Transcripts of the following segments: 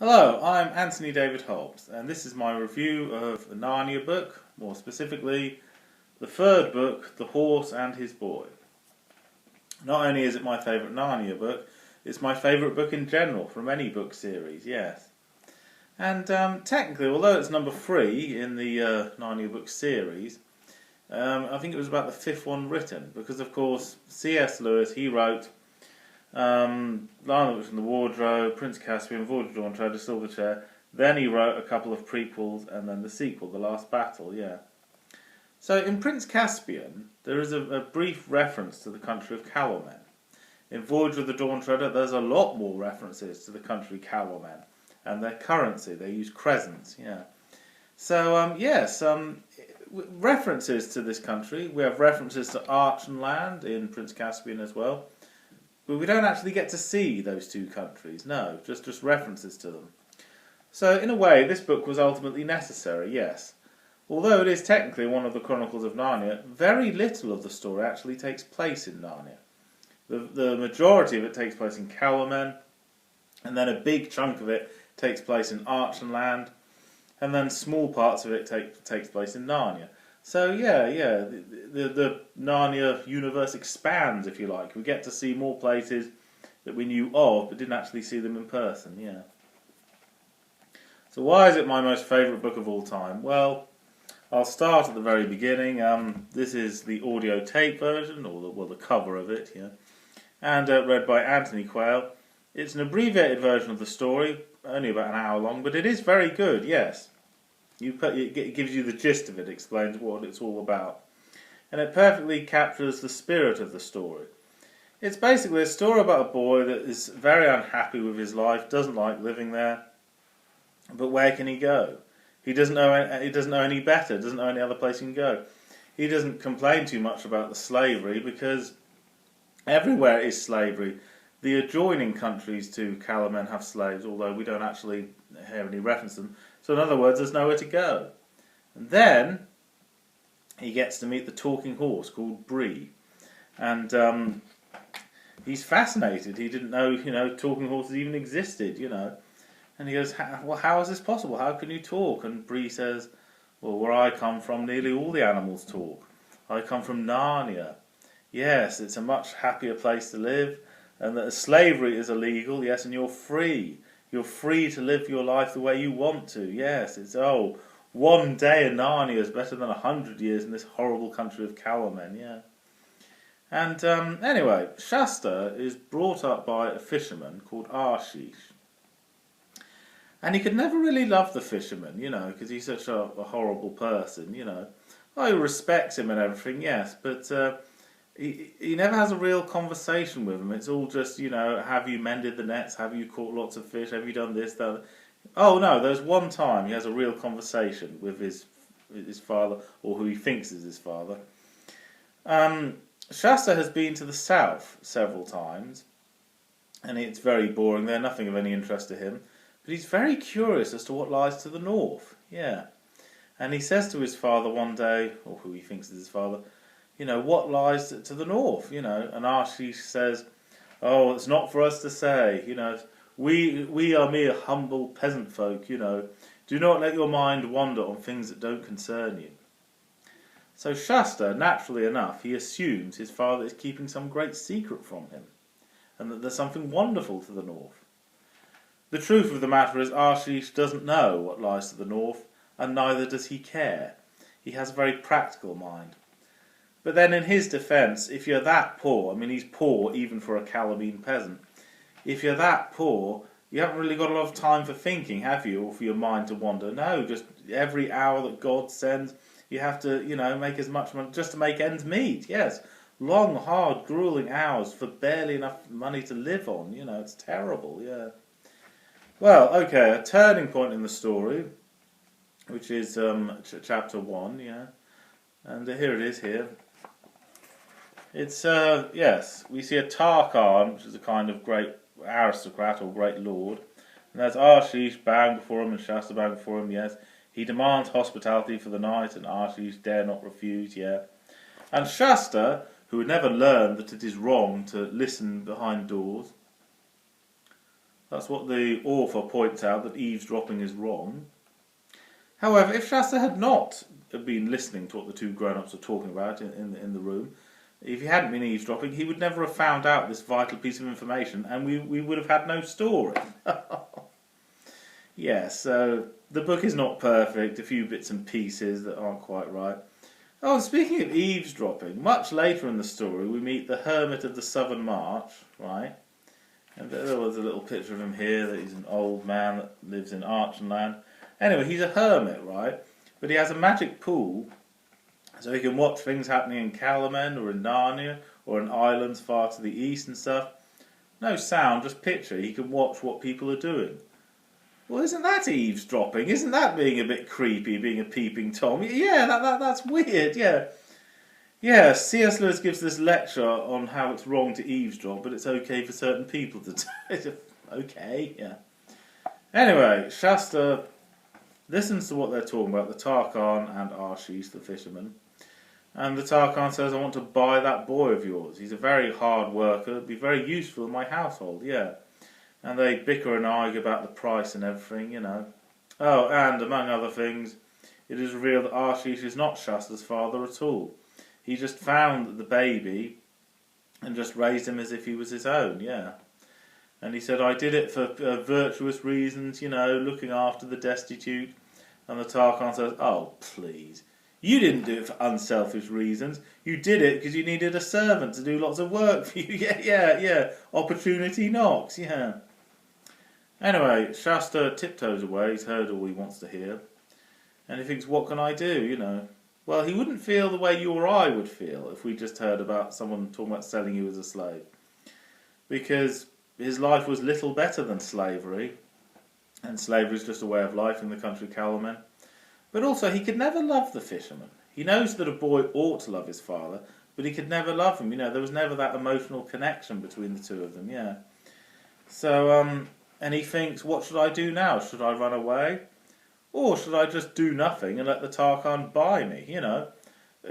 Hello, I'm Anthony David Hobbs, and this is my review of a Narnia book, more specifically, the third book, The Horse and His Boy. Not only is it my favourite Narnia book, it's my favourite book in general from any book series, yes. And technically, although it's number 3 in the Narnia book series, I think it was about the 5th one written, because of course C.S. Lewis, he wrote Lion the Witch and the Wardrobe, Prince Caspian, Voyage of Dawn Treader, Silverchair. Then he wrote a couple of prequels and then the sequel, The Last Battle, yeah. So in Prince Caspian, there is a brief reference to the country of Calormen. In Voyage of the Dawn Treader, there's a lot more references to the country Calormen and their currency. They use crescents, yeah. So, yes, references to this country. We have references to Archenland in Prince Caspian as well. But we don't actually get to see those two countries, no, just references to them. So, in a way, this book was ultimately necessary, yes. Although it is technically one of the Chronicles of Narnia, very little of the story actually takes place in Narnia. The majority of it takes place in Calormen, and then a big chunk of it takes place in Archenland, and then small parts of it takes place in Narnia. So yeah, the Narnia universe expands, if you like. We get to see more places that we knew of, but didn't actually see them in person, yeah. So why is it my most favourite book of all time? Well, I'll start at the very beginning. This is the audio tape version, or the cover of it, yeah, and read by Anthony Quayle. It's an abbreviated version of the story, only about an hour long, but it is very good, yes. It gives you the gist of it, explains what it's all about. And it perfectly captures the spirit of the story. It's basically a story about a boy that is very unhappy with his life, doesn't like living there, but where can he go? He doesn't know any better, doesn't know any other place he can go. He doesn't complain too much about the slavery because everywhere is slavery. The adjoining countries to Calormen have slaves, although we don't actually hear any reference to them. So in other words, there's nowhere to go. And then he gets to meet the talking horse called Bree. And he's fascinated. He didn't know, talking horses even existed, And he goes, well, how is this possible? How can you talk? And Bree says, well, where I come from, nearly all the animals talk. I come from Narnia. Yes, it's a much happier place to live. And that slavery is illegal, yes, and you're free. You're free to live your life the way you want to, yes. It's, one day in Narnia is better than 100 years in this horrible country of Calormen, yeah. And anyway, Shasta is brought up by a fisherman called Arshish. And he could never really love the fisherman, because he's such a horrible person, he respects him and everything, yes, but he never has a real conversation with him. It's all just, have you mended the nets? Have you caught lots of fish? Have you done this, that? Oh no, there's one time he has a real conversation with his father, or who he thinks is his father. Shasta has been to the south several times, and it's very boring there, nothing of any interest to him. But he's very curious as to what lies to the north, yeah. And he says to his father one day, or who he thinks is his father, what lies to the north, and Arshish says, oh, it's not for us to say, we are mere humble peasant folk, do not let your mind wander on things that don't concern you. So Shasta, naturally enough, he assumes his father is keeping some great secret from him, and that there's something wonderful to the north. The truth of the matter is Arshish doesn't know what lies to the north, and neither does he care. He has a very practical mind. But then in his defence, if you're that poor, he's poor even for a Calormen peasant, if you're that poor, you haven't really got a lot of time for thinking, have you, or for your mind to wander? No, just every hour that God sends, you have to, make as much money, just to make ends meet, yes. Long, hard, gruelling hours for barely enough money to live on, it's terrible, yeah. Well, okay, a turning point in the story, which is chapter 1, yeah, and here it is here. It's, yes, we see a Tarkhan, which is a kind of great aristocrat or great lord, and there's Arshish bowing before him and Shasta bowing before him, yes. He demands hospitality for the night, and Arshish dare not refuse, yeah. And Shasta, who had never learned that it is wrong to listen behind doors, That's what the author points out, that eavesdropping is wrong. However, if Shasta had not been listening to what the two grown-ups were talking about in the room, if he hadn't been eavesdropping, he would never have found out this vital piece of information, and we would have had no story. Yeah, so the book is not perfect, a few bits and pieces that aren't quite right. Oh, and speaking of eavesdropping, much later in the story we meet the Hermit of the Southern March, right? And there was a little picture of him here, that he's an old man that lives in Archenland. Anyway, he's a hermit, right? But he has a magic pool, so he can watch things happening in Calamen or in Narnia or in islands far to the east and stuff. No sound, just picture. He can watch what people are doing. Well, isn't that eavesdropping? Isn't that being a bit creepy, being a peeping Tom? Yeah, that's weird, yeah. Yeah, C.S. Lewis gives this lecture on how it's wrong to eavesdrop, but it's okay for certain people to do it. Okay, yeah. Anyway, Shasta listens to what they're talking about, the Tarkhan and Arshish, the fisherman. And the Tarkhan says, I want to buy that boy of yours. He's a very hard worker, be very useful in my household, yeah. And they bicker and argue about the price and everything, you know. Oh, and among other things, it is revealed that Arshish is not Shasta's father at all. He just found the baby and just raised him as if he was his own, yeah. And he said, I did it for virtuous reasons, you know, looking after the destitute. And the Tarkhan says, oh, please. You didn't do it for unselfish reasons. You did it because you needed a servant to do lots of work for you. Yeah. Opportunity knocks, yeah. Anyway, Shasta tiptoes away. He's heard all he wants to hear. And he thinks, what can I do, you know? Well, he wouldn't feel the way you or I would feel if we just heard about someone talking about selling you as a slave. Because his life was little better than slavery. And slavery is just a way of life in the country Calamen. But also, he could never love the fisherman. He knows that a boy ought to love his father, but he could never love him. You know, there was never that emotional connection between the two of them, yeah. So, and he thinks, what should I do now? Should I run away? Or should I just do nothing and let the Tarkhan buy me, you know?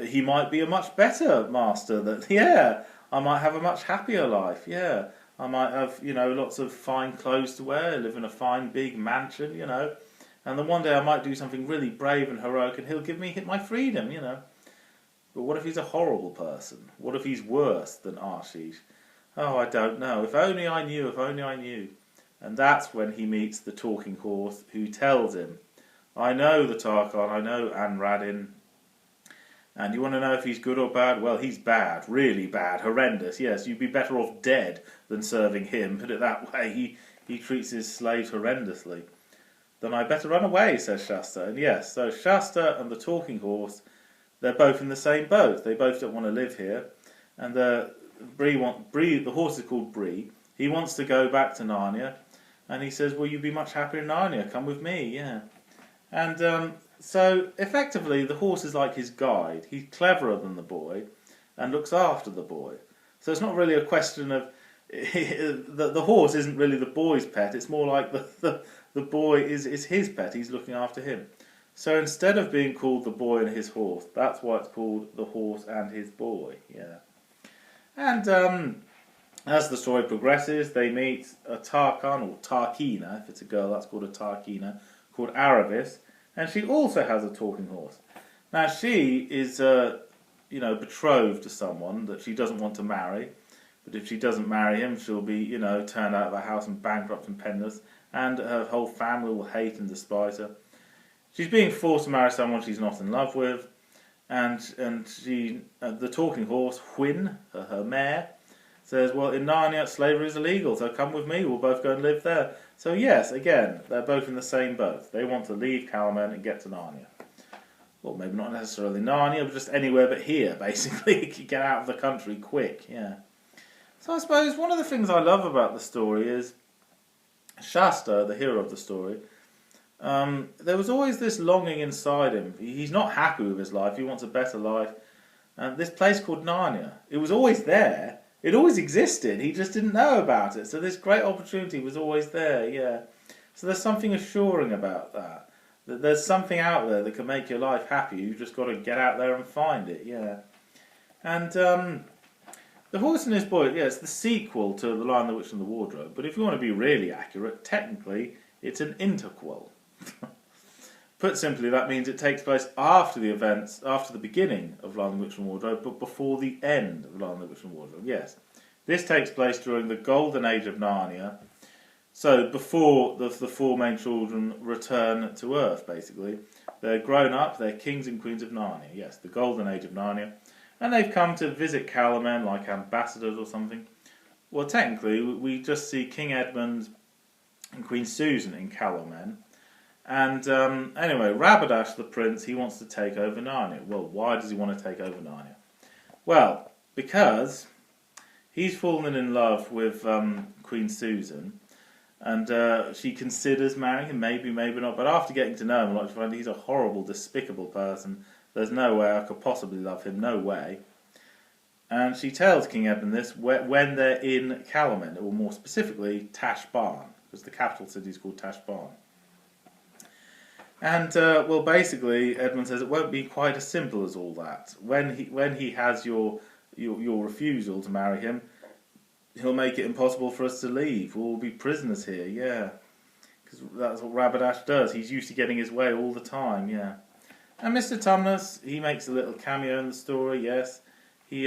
He might be a much better master. Yeah, I might have a much happier life, yeah. I might have, you know, lots of fine clothes to wear, live in a fine big mansion, you know. And then one day I might do something really brave and heroic and he'll give me my freedom, you know. But what if he's a horrible person? What if he's worse than Arshish? Oh, I don't know. If only I knew, if only I knew. And that's when he meets the talking horse who tells him, I know the Tarkhan, I know Anradin. And you want to know if he's good or bad? Well, he's bad, really bad, horrendous. Yes, you'd be better off dead than serving him. Put it that way. He treats his slaves horrendously. Then I better run away, says Shasta. And yes, so Shasta and the talking horse, they're both in the same boat. They both don't want to live here. And the horse is called Bree. He wants to go back to Narnia. And he says, well, you'd be much happier in Narnia. Come with me, yeah. And so, effectively, the horse is like his guide. He's cleverer than the boy and looks after the boy. So it's not really a question of... the horse isn't really the boy's pet. It's more like the boy is his pet. He's looking after him. So instead of being called the boy and his horse, that's why it's called the horse and his boy. Yeah. And as the story progresses, they meet a Tarkhan, or Tarkina, if it's a girl, that's called a Tarkina, called Aravis, and she also has a talking horse. Now she is, betrothed to someone that she doesn't want to marry, but if she doesn't marry him, she'll be, turned out of her house and bankrupt and penniless, and her whole family will hate and despise her. She's being forced to marry someone she's not in love with, and she, the talking horse, Hwin, her mare, says, well, in Narnia, slavery is illegal, so come with me, we'll both go and live there. So yes, again, they're both in the same boat. They want to leave Calamen and get to Narnia. Well, maybe not necessarily Narnia, but just anywhere but here, basically. Get out of the country quick, yeah. So I suppose one of the things I love about the story is Shasta, the hero of the story, there was always this longing inside him. He's not happy with his life, he wants a better life. And this place called Narnia, it was always there. It always existed, he just didn't know about it. So this great opportunity was always there, yeah. So there's something assuring about that. That there's something out there that can make your life happy. You've just got to get out there and find it, yeah. And The Horse and His Boy, yeah, it's the sequel to The Lion, the Witch and the Wardrobe, but if you want to be really accurate, technically it's an interquel. Put simply, that means it takes place after the events, after the beginning of Lion, the Witch and the Wardrobe, but before the end of Lion, the Witch and the Wardrobe, yes. This takes place during the Golden Age of Narnia, so before the four main children return to Earth, basically. They're grown up, they're kings and queens of Narnia, yes, the Golden Age of Narnia. And they've come to visit Calamen like ambassadors or something. Well, technically, we just see King Edmund and Queen Susan in Calamen. And anyway, Rabadash the prince, he wants to take over Narnia. Well, why does he want to take over Narnia? Well, because he's fallen in love with Queen Susan. And she considers marrying him, maybe, maybe not. But after getting to know him, I like to find he's a horrible, despicable person. There's no way I could possibly love him, no way. And she tells King Edmund this when they're in Calamen, or more specifically, Tash Barn, because the capital city is called Tash Barn. And, well, basically, Edmund says it won't be quite as simple as all that. When he has your refusal to marry him, he'll make it impossible for us to leave. We'll be prisoners here, yeah. Because that's what Rabadash does. He's used to getting his way all the time, yeah. And Mr. Tumnus, he makes a little cameo in the story, yes. He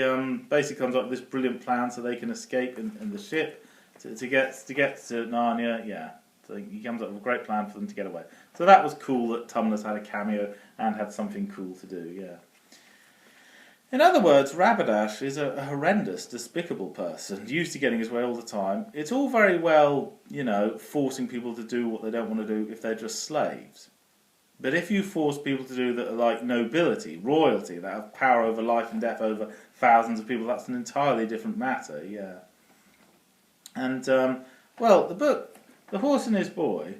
basically comes up with this brilliant plan so they can escape in the ship to get to Narnia, yeah. So he comes up with a great plan for them to get away. So that was cool that Tumnus had a cameo and had something cool to do, yeah. In other words, Rabadash is a horrendous, despicable person, used to getting his way all the time. It's all very well, forcing people to do what they don't want to do if they're just slaves. But if you force people to do that are like nobility, royalty, that have power over life and death over thousands of people, that's an entirely different matter, yeah. And, well, the book, The Horse and His Boy,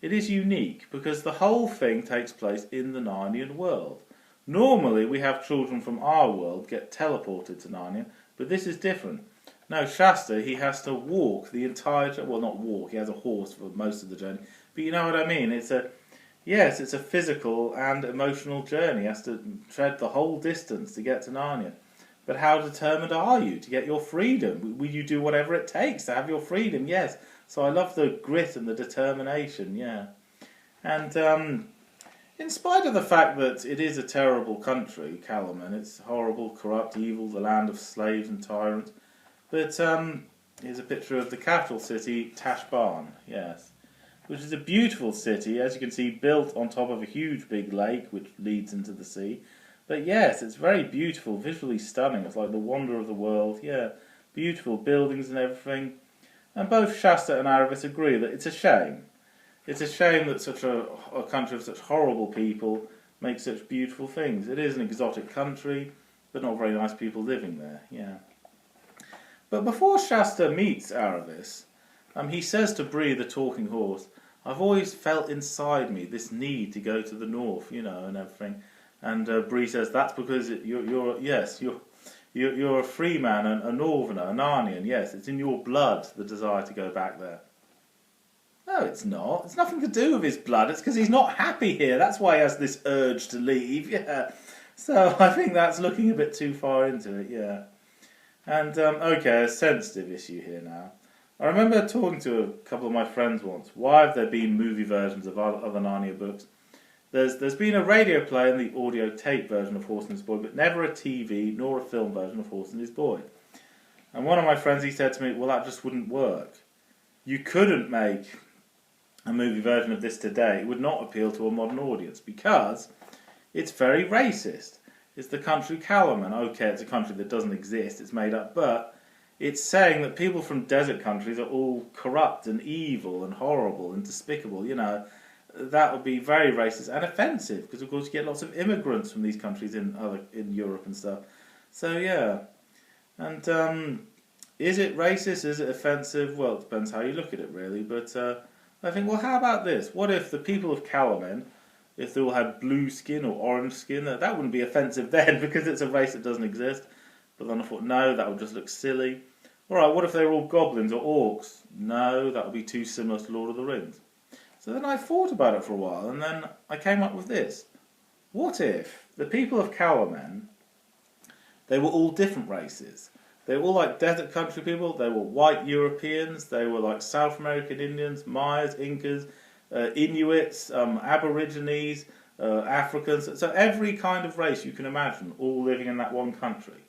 it is unique because the whole thing takes place in the Narnian world. Normally, we have children from our world get teleported to Narnia, but this is different. No, Shasta, he has to walk the entire journey. Well, not walk, he has a horse for most of the journey. But you know what I mean? It's a physical and emotional journey. He has to tread the whole distance to get to Narnia. But how determined are you to get your freedom? Will you do whatever it takes to have your freedom? Yes. So I love the grit and the determination, yeah. And, in spite of the fact that it is a terrible country, Calamen, it's horrible, corrupt, evil, the land of slaves and tyrants. But here's a picture of the capital city, Tash Barn, yes, which is a beautiful city, as you can see, built on top of a huge big lake which leads into the sea. But yes, it's very beautiful, visually stunning. It's like the wonder of the world, yeah, beautiful buildings and everything. And both Shasta and Aravis agree that it's a shame. It's a shame that such a country of such horrible people makes such beautiful things. It is an exotic country, but not very nice people living there, yeah. But before Shasta meets Aravis, he says to Bree, the talking horse, I've always felt inside me this need to go to the north, and everything. And Bree says, that's because you're a free man, a northerner, a Narnian, yes, it's in your blood, the desire to go back there. No, it's not. It's nothing to do with his blood. It's because he's not happy here. That's why he has this urge to leave, yeah. So I think that's looking a bit too far into it, yeah. And, okay, a sensitive issue here now. I remember talking to a couple of my friends once. Why have there been movie versions of other Narnia books? There's been a radio play and the audio tape version of Horse and His Boy, but never a TV nor a film version of Horse and His Boy. And one of my friends, he said to me, well, that just wouldn't work. You couldn't make a movie version of this today. It would not appeal to a modern audience because it's very racist. It's the country Calamen. Okay, it's a country that doesn't exist, it's made up, but it's saying that people from desert countries are all corrupt and evil and horrible and despicable, That would be very racist and offensive because, of course, you get lots of immigrants from these countries in Europe and stuff. So, yeah. And is it racist? Is it offensive? Well, it depends how you look at it, really. But I think, well, how about this? What if the people of Calamen, if they all had blue skin or orange skin, that wouldn't be offensive then because it's a race that doesn't exist. But then I thought, no, that would just look silly. Alright, what if they were all goblins or orcs? No, that would be too similar to Lord of the Rings. So then I thought about it for a while, and then I came up with this. What if the people of Calamen, they were all different races? They were all like desert country people. They were white Europeans. They were like South American Indians, Mayas, Incas, Inuits, Aborigines, Africans. So every kind of race you can imagine, all living in that one country.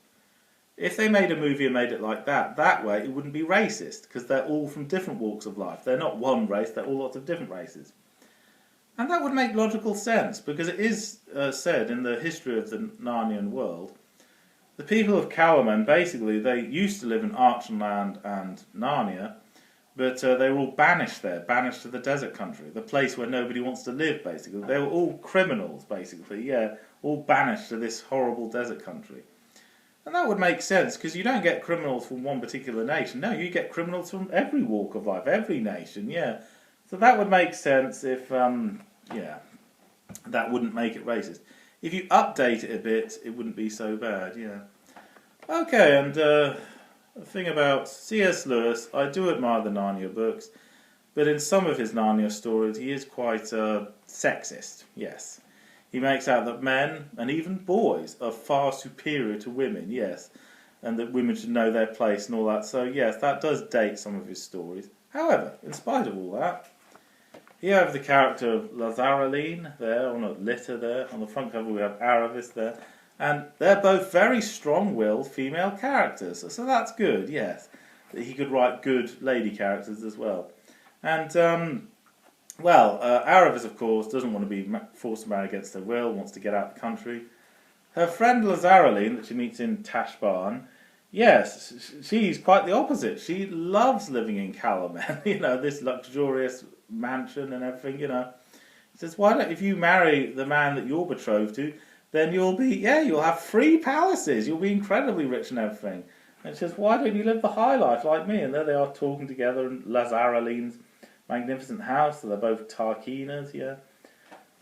If they made a movie and made it like that way it wouldn't be racist, because they're all from different walks of life. They're not one race, they're all lots of different races. And that would make logical sense, because it is said in the history of the Narnian world, the people of Calaman, basically, they used to live in Archenland and Narnia, but they were all banished there, banished to the desert country, the place where nobody wants to live, basically. They were all criminals, basically, yeah, all banished to this horrible desert country. And that would make sense, because you don't get criminals from one particular nation. No, you get criminals from every walk of life, every nation, yeah. So that would make sense if, yeah, that wouldn't make it racist. If you update it a bit, it wouldn't be so bad, yeah. Okay, and the thing about C.S. Lewis, I do admire the Narnia books, but in some of his Narnia stories he is quite sexist, yes. He makes out that men, and even boys, are far superior to women, yes, and that women should know their place and all that, so yes, that does date some of his stories. However, in spite of all that, here I have the character of Lazareline there, on a litter there. On the front cover we have Aravis there. And they're both very strong-willed female characters. So that's good, yes. He could write good lady characters as well. And, well, Aravis, of course, doesn't want to be forced to marry against her will, wants to get out of the country. Her friend Lazareline, that she meets in Tashbarn, yes, she's quite the opposite. She loves living in Calaman, you know, this luxurious mansion and everything, you know. He says, why don't, if you marry the man that you're betrothed to, then you'll be, yeah, you'll have 3 palaces, you'll be incredibly rich and everything. And she says, why don't you live the high life like me? And there they are talking together in Lazareline's magnificent house, so they're both Tarquinas, yeah.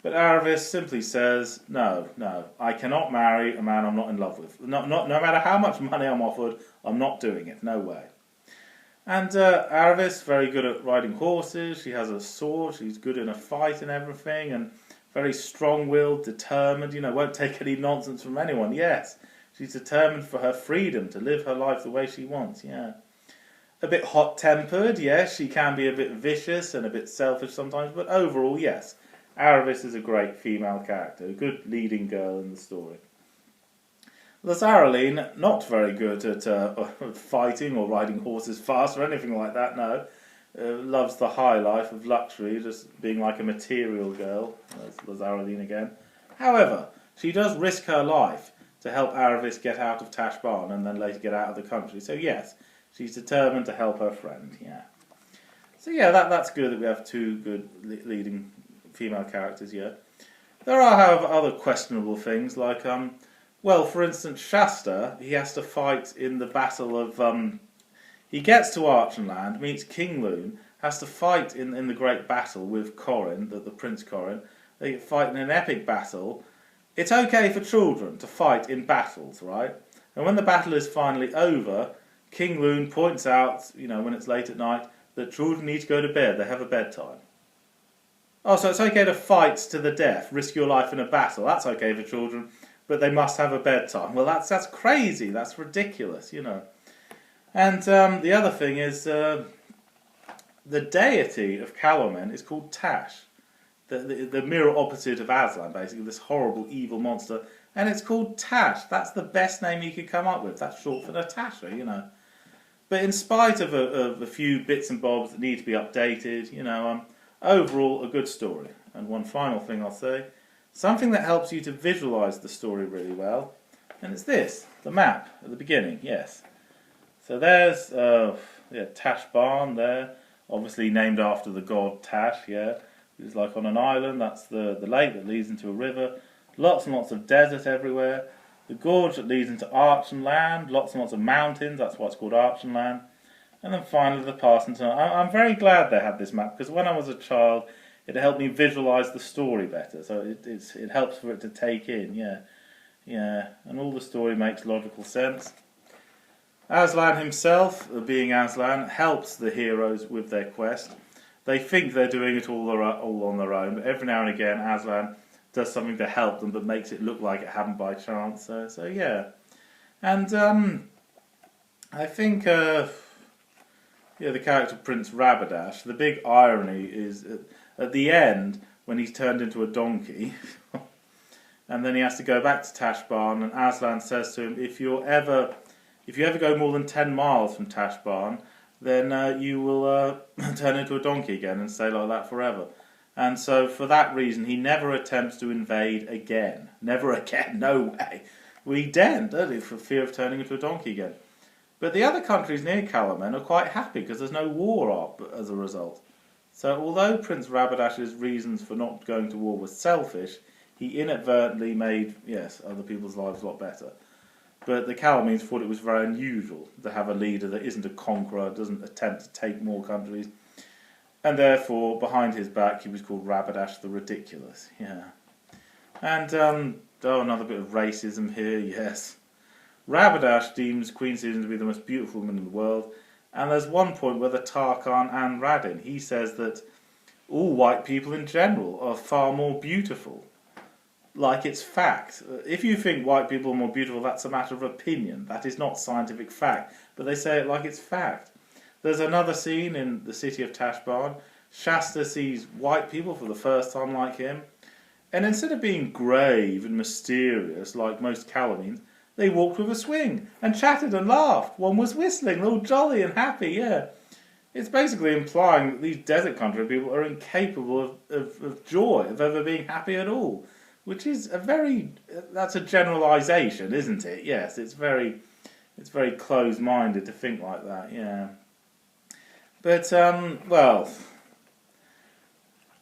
But Aravis simply says, no, I cannot marry a man I'm not in love with. No matter how much money I'm offered, I'm not doing it, no way. And Aravis, very good at riding horses, she has a sword, she's good in a fight and everything, and very strong-willed, determined, you know, won't take any nonsense from anyone, yes. She's determined for her freedom, to live her life the way she wants, yeah. A bit hot-tempered, yes, she can be a bit vicious and a bit selfish sometimes, but overall, yes. Aravis is a great female character, a good leading girl in the story. Lazareline, not very good at fighting or riding horses fast or anything like that, no. Loves the high life of luxury, just being like a material girl. That's Lazareline again. However, she does risk her life to help Aravis get out of Tashbarn and then later get out of the country. So yes, she's determined to help her friend, yeah. So yeah, that's good that we have 2 good leading female characters, yeah. There are, however, other questionable things, like, well, for instance, Shasta, he has to fight in the battle of, he gets to Archenland, meets King Loon, has to fight in the great battle with Corin, the Prince Corin. They fight in an epic battle. It's okay for children to fight in battles, right? And when the battle is finally over, King Loon points out, you know, when it's late at night, that children need to go to bed, they have a bedtime. Oh, so it's okay to fight to the death, risk your life in a battle, that's okay for children, but they must have a bedtime. Well, that's crazy, that's ridiculous, you know. And the other thing is, the deity of Calaman is called Tash, the mirror opposite of Aslan, basically, this horrible evil monster, and it's called Tash. That's the best name you could come up with. That's short for Natasha, you know. But in spite of a few bits and bobs that need to be updated, you know, overall a good story. And one final thing I'll say, something that helps you to visualise the story really well, and it's this, the map at the beginning, yes. So there's Tashbarn there, obviously named after the god Tash, yeah. It's like on an island, that's the lake that leads into a river. Lots and lots of desert everywhere. The gorge that leads into Archenland, lots and lots of mountains, that's why it's called Archenland. And then finally the passing tunnel. I'm very glad they had this map, because when I was a child, it helped me visualise the story better. So it helps for it to take in, yeah. Yeah, and all the story makes logical sense. Aslan himself, being Aslan, helps the heroes with their quest. They think they're doing it all on their own, but every now and again Aslan does something to help them but makes it look like it happened by chance. So yeah. And I think, the character Prince Rabadash, the big irony is at the end, when he's turned into a donkey, and then he has to go back to Tashbarn, and Aslan says to him, if you ever go more than 10 miles from Tashbarn, then you will turn into a donkey again and stay like that forever. And so for that reason, he never attempts to invade again. Never again, no way. We daren't, don't we, for fear of turning into a donkey again. But the other countries near Calamen are quite happy because there's no war up as a result. So although Prince Rabadash's reasons for not going to war were selfish, he inadvertently made, other people's lives a lot better. But the Calamenes thought it was very unusual to have a leader that isn't a conqueror, doesn't attempt to take more countries. And therefore, behind his back, he was called Rabadash the Ridiculous. Yeah. And, another bit of racism here, yes. Rabadash deems Queen Susan to be the most beautiful woman in the world, and there's one point where the Tarkhan and Radin, he says that all white people in general are far more beautiful. Like it's fact. If you think white people are more beautiful, that's a matter of opinion. That is not scientific fact. But they say it like it's fact. There's another scene in the city of Tashbarn. Shasta sees white people for the first time like him, and instead of being grave and mysterious like most Calamenes, they walked with a swing and chatted and laughed. One was whistling, all jolly and happy, yeah. It's basically implying that these desert country people are incapable of joy, of ever being happy at all. Which is that's a generalisation, isn't it? Yes, it's very closed-minded to think like that, yeah. But,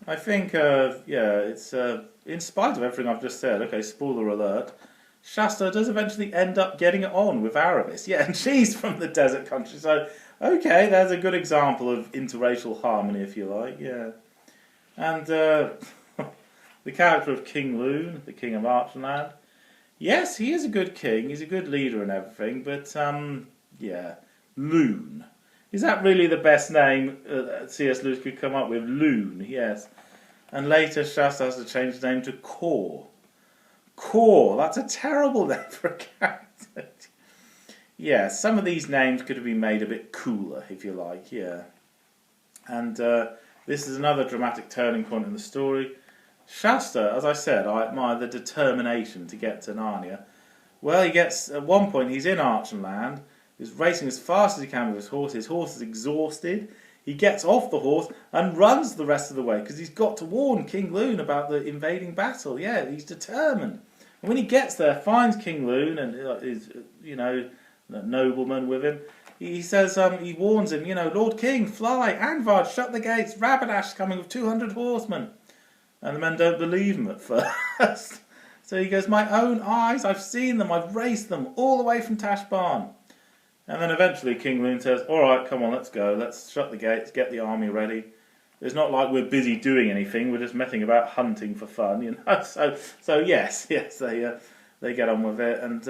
I think, it's, in spite of everything I've just said, okay, spoiler alert, Shasta does eventually end up getting it on with Aravis. Yeah, and she's from the desert country, so, okay, there's a good example of interracial harmony, if you like, yeah. And, the character of King Loon, the King of Archenland, yes, he is a good king, he's a good leader and everything, but, Loon. Is that really the best name C.S. Lewis could come up with? Loon, yes. And later Shasta has to change his name to Kor. Kor, that's a terrible name for a character. Yeah, some of these names could have been made a bit cooler, if you like, yeah. And this is another dramatic turning point in the story. Shasta, as I said, I admire the determination to get to Narnia. Well, he gets, at one point, he's in Archenland, he's racing as fast as he can with his horse is exhausted, he gets off the horse and runs the rest of the way, because he's got to warn King Loon about the invading battle, yeah, he's determined. And when he gets there, finds King Loon and his, nobleman with him, he says, he warns him, Lord King, fly, Angvad, shut the gates, Rabadash coming with 200 horsemen. And the men don't believe him at first. So he goes, my own eyes, I've seen them, I've raced them all the way from Tashbarn. And then eventually King Loon says, all right, come on, let's go, let's shut the gates, get the army ready. It's not like we're busy doing anything, we're just messing about hunting for fun, So yes, they get on with it. And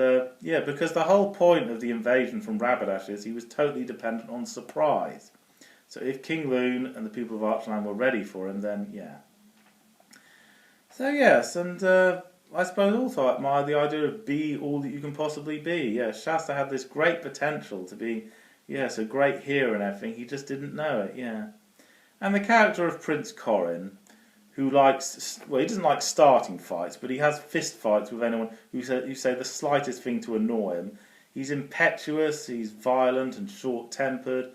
because the whole point of the invasion from Rabadash is he was totally dependent on surprise. So if King Loon and the people of Archenland were ready for him, then yeah. So yes, and I suppose also I admire the idea of be all that you can possibly be. Yeah, Shasta had this great potential to be, a great hero and everything. He just didn't know it, yeah. And the character of Prince Corin, who he doesn't like starting fights, but he has fist fights with anyone who say the slightest thing to annoy him. He's impetuous, he's violent and short-tempered.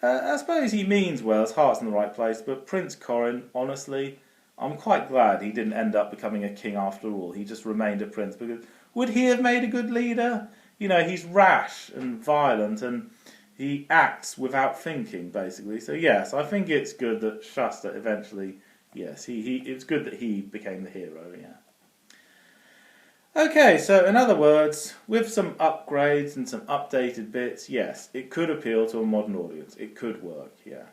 I suppose he means well, his heart's in the right place, but Prince Corin, honestly, I'm quite glad he didn't end up becoming a king after all. He just remained a prince, because would he have made a good leader? He's rash and violent, and he acts without thinking, basically. So yes, I think it's good that Shasta eventually, it's good that he became the hero, yeah. Okay, so in other words, with some upgrades and some updated bits, yes, it could appeal to a modern audience. It could work, yeah.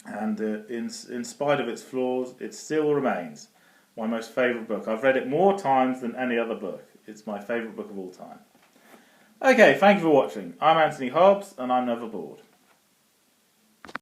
And in spite of its flaws, it still remains my most favourite book. I've read it more times than any other book. It's my favourite book of all time. Okay, thank you for watching. I'm Anthony Hobbs, and I'm never bored.